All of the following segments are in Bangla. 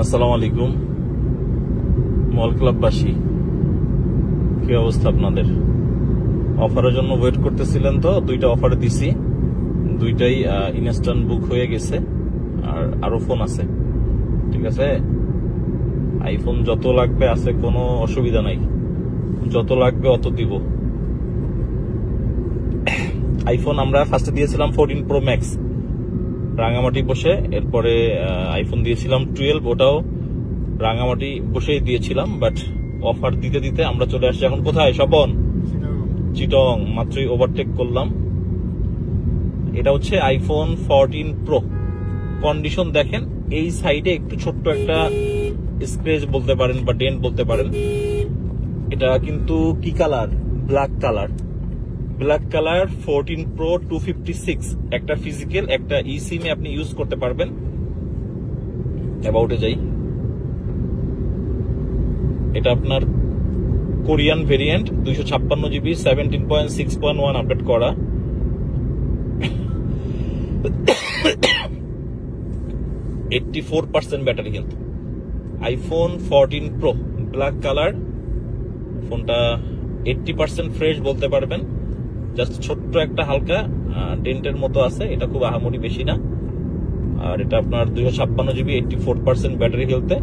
আসসালামু আলাইকুম মল ক্লাববাসী, কি অবস্থা আপনাদের? অফারের জন্য ওয়েট করতেছিলেন তো? দুইটা অফার দিছি, দুইটাই ইনস্ট্যান্ট বুক হয়ে গেছে। আর আরো ফোন আছে, ঠিক আছে? আইফোন যত লাগবে আছে, কোনো অসুবিধা নাই, যত লাগবে অত দিব। আইফোন আমরা ফার্স্টে দিয়েছিলাম 14 Pro Max রাঙামাটি বসে, এরপরে আইফোন দিয়েছিলাম 12, ওটাও রাঙামাটি বসেই দিয়েছিলাম। বাট অফার দিতে দিতে আমরা চলে আসছি এখন কোথায়? স্বপন, চিটং। মাত্রই ওভারটেক করলাম। এটা হচ্ছে আইফোন 14 Pro। কন্ডিশন দেখেন, এই সাইডে একটু ছোট্ট একটা স্ক্র্যাচ বলতে পারেন বা ডেন্ট বলতে পারেন। এটা কিন্তু কি colour? Black colour. Black colour 14 Pro 256, একটা ফিজিক্যাল একটা ই সিমে আপনি ইউজ করতে পারবেন। অ্যাবাউটে যাই, এটা আপনার কোরিয়ান ভেরিয়েন্ট, 256 GB, 17.6.1 আপডেট করা। (84% battery health. IPhone 14 Pro black colour. ফোনটা 80% ফ্রেশ বলতে পারবেন। জাস্ট ছোট্ট একটা হালকা ডেন্টের মতো আছে, এটা খুব আহামরি বেশি না। আর এটা আপনার 256 GB, 84% ব্যাটারি হেলথে।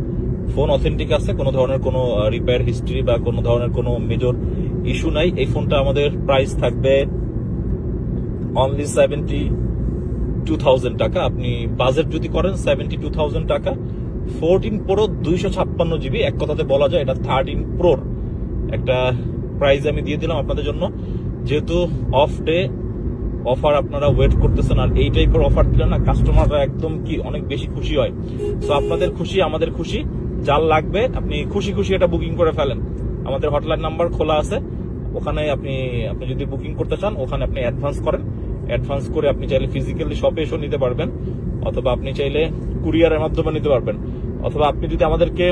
ফোন অথেন্টিক আছে, কোনো ধরনের কোনো রিপেয়ার হিস্ট্রি বা কোনো ধরনের কোনো মেজর ইস্যু নাই। এই ফোনটা আমাদের প্রাইস থাকবে অনলি 72,000 টাকা। আপনি বাজেট যদি করেন 72,000 টাকা। 14 Pro 256 GB, এক কথাতে বলা যায় এটা 13 Pro একটা প্রাইস আমি দিয়ে দিলাম আপনাদের জন্য। যেহেতু অফ ডে অফার আপনারা ওয়েট করতেছেন, আর এই টাইপের অফার দিলে না কাস্টমাররা একদম কি অনেক বেশি খুশি হয়। তো আপনাদের খুশি আমাদের খুশি, যার লাগবে আপনি খুশি খুশি এটা বুকিং করে ফেলেন। আমাদের হটলাইন নাম্বার খোলা আছে, ওখানে আপনি যদি বুকিং করতে চান ওখানে আপনি অ্যাডভান্স করেন। অ্যাডভান্স করে আপনি চাইলে ফিজিক্যালি শপে এসেও নিতে পারবেন, অথবা আপনি চাইলে কুরিয়ারের মাধ্যমে নিতে পারবেন, অথবা আপনি যদি আমাদেরকে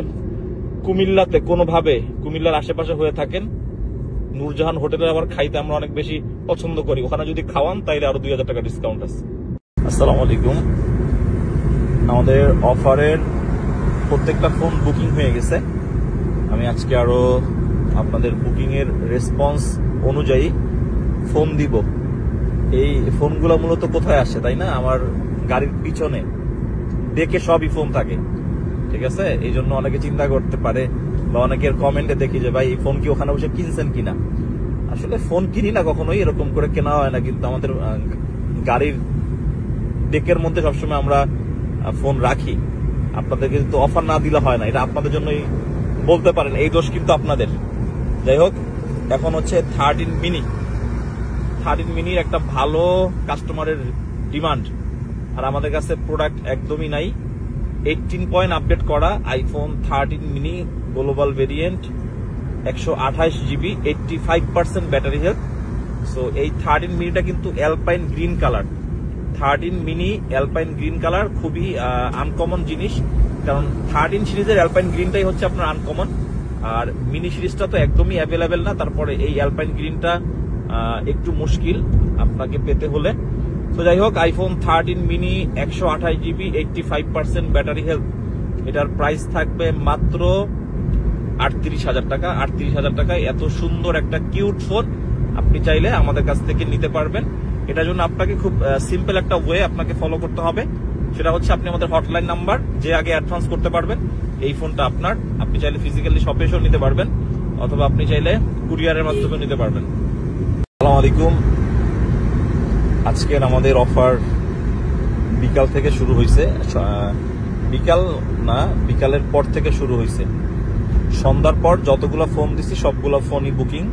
কুমিল্লাতে কোনোভাবে কুমিল্লার আশেপাশে হয়ে থাকেন, নূরজাহান হোটেলে আবার খাইতে আমরা অনেক বেশি পছন্দ করি, ওখানে যদি খাওয়ান তাইলে আরো 2,000 টাকা ডিসকাউন্ট আছে। আসসালামু আলাইকুম। আমাদের অফারের প্রত্যেকটা ফোন বুকিং হয়ে গেছে। আমি আজকে আরো আপনাদের বুকিং এর রেসপন্স অনুযায়ী ফোন দিব। এই ফোনগুলো মূলত কোথায় আসে তাই না? আমার গাড়ির পিছনে দেখে সবই ফোন থাকে, ঠিক আছে? এই জন্য অনেকে চিন্তা করতে পারে বা অনেকের কমেন্টে দেখি যে ভাই এই ফোন কি ওখানে বসে কিনছেন কিনা। আসলে ফোন কিনি না কখনোই, এরকম করে কেনা হয় না। কিন্তু আমাদের গাড়ির ডেকের মধ্যে সবসময় আমরা ফোন রাখি। আপনাদেরকে কিন্তু অফার না দিলে হয় না, এটা আপনাদের জন্যই বলতে পারেন, এই দোষ কিন্তু আপনাদের। যাই হোক, এখন হচ্ছে 13 মিনির একটা ভালো কাস্টমারের ডিমান্ড, আর আমাদের কাছে প্রোডাক্ট একদমই নাই। 18 পয়েন্ট আপডেট করা iPhone 13 mini global variant, 128 GB, 85% battery health. So এই 13 মিনিটা কিন্তু alpine green colour. 13 mini alpine green colour খুবই আনকমন জিনিস, কারণ 13 সিরিজের অ্যালপাইন গ্রিনটাই হচ্ছে আপনার আনকমন, আর মিনি সিরিজটা তো একদমই অ্যাভেলেবেল না। তারপরে এই অ্যালপাইন গ্রিনটা একটু মুশকিল আপনাকে পেতে হলে। তো যাই হোক, iPhone 13 mini 128 GB, 85% battery health. এটার প্রাইস থাকবে মাত্র 38,000 টাকা। 38,000 টাকায় এত সুন্দর একটা কিউট ফোন আপনি চাইলে আমাদের কাছ থেকে নিতে পারবেন। এটার জন্য আপনাকে খুব সিম্পল একটা ওয়ে আপনাকে ফলো করতে হবে। সেটা হচ্ছে আপনি আমাদের হটলাইন নাম্বার যে আগে অ্যাডভান্স করতে পারবেন, এই ফোনটা আপনার। আপনি চাইলে ফিজিক্যালি শপে এসেও নিতে পারবেন, অথবা আপনি চাইলে কুরিয়ারের মাধ্যমে নিতে পারবেন। আসসালামু আলাইকুম। আজকের আমাদের অফার বিকাল থেকে শুরু হয়েছে। বিকাল না, বিকালের পর থেকে শুরু হয়েছে। সন্ধ্যার পর যতগুলো ফোন দিছি সবগুলো ফোনই বুকিং।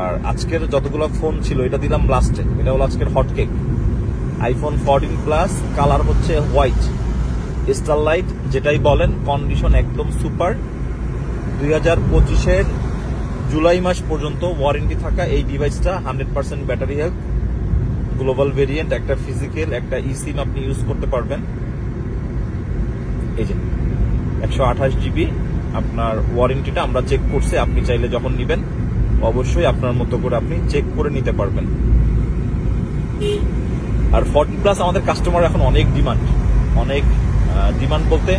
আর আজকের যতগুলো ফোন ছিল এটা দিলাম লাস্টে। এটা হলো আজকের হটকেক। আইফোন 14 প্লাস, কালার হচ্ছে হোয়াইট স্টারলাইট যেটাই বলেন, কন্ডিশন একদম সুপার। 2025-এর জুলাই মাস পর্যন্ত ওয়ারেন্টি থাকা এই ডিভাইসটা, 100% ব্যাটারি হেলথ, গ্লোবাল ভেরিয়েন্ট, একটা ফিজিক্যাল একটা ই সিম আপনি ইউজ করতে পারবেন। এই যে 128 GB আপনার ওয়ারেন্টিটা আমরা চেক করছি। আপনি চাইলে যখন নিবেন অবশ্যই আপনার মতো করে আপনি চেক করে নিতে পারবেন। আর 14 প্লাস আমাদের কাস্টমার এখন অনেক ডিমান্ড বলতে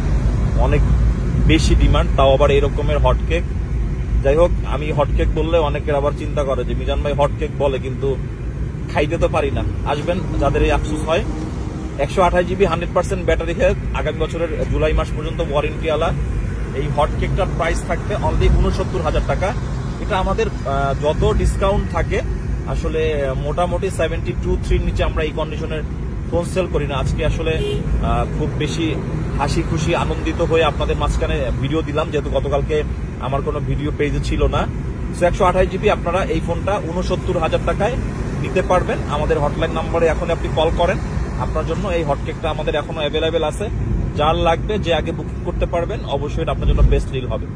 অনেক বেশি ডিমান্ড, তাও আবার এরকমের হটকেক। যাই হোক, আমি হটকেক বললে অনেকের আবার চিন্তা করে যে মিজান ভাই হটকেক বলে কিন্তু খাইতে তো পারি না। আসবেন যাদের এই আফসোস হয়। 128 জিবি 100% ব্যাটারি হেলথ, আগামী বছরের জুলাই মাস পর্যন্ত ওয়ারেন্টি আলা। এই হটকেকটার প্রাইস থাকবে অনলি 69,000 টাকা। এটা আমাদের যত ডিসকাউন্ট থাকে আসলে মোটামুটি 72-3 নিচে আমরা এই কন্ডিশনের ফোন সেল করি না। আজকে আসলে খুব বেশি হাসি খুশি আনন্দিত হয়ে আপনাদের মাঝখানে ভিডিও দিলাম, যেহেতু গতকালকে আমার কোনো ভিডিও পেজে ছিল না। 128 জিবি আপনারা এই ফোনটা 69,000 টাকায় নিতে পারবেন। আমাদের হটলাইন নাম্বারে এখন আপনি কল করেন, আপনার জন্য এই হটকেকটা আমাদের এখনো অ্যাভেলেবেল আছে। যার লাগবে যে আগে বুকিং করতে পারবেন, অবশ্যই এটা আপনার জন্য বেস্ট ডিল হবে।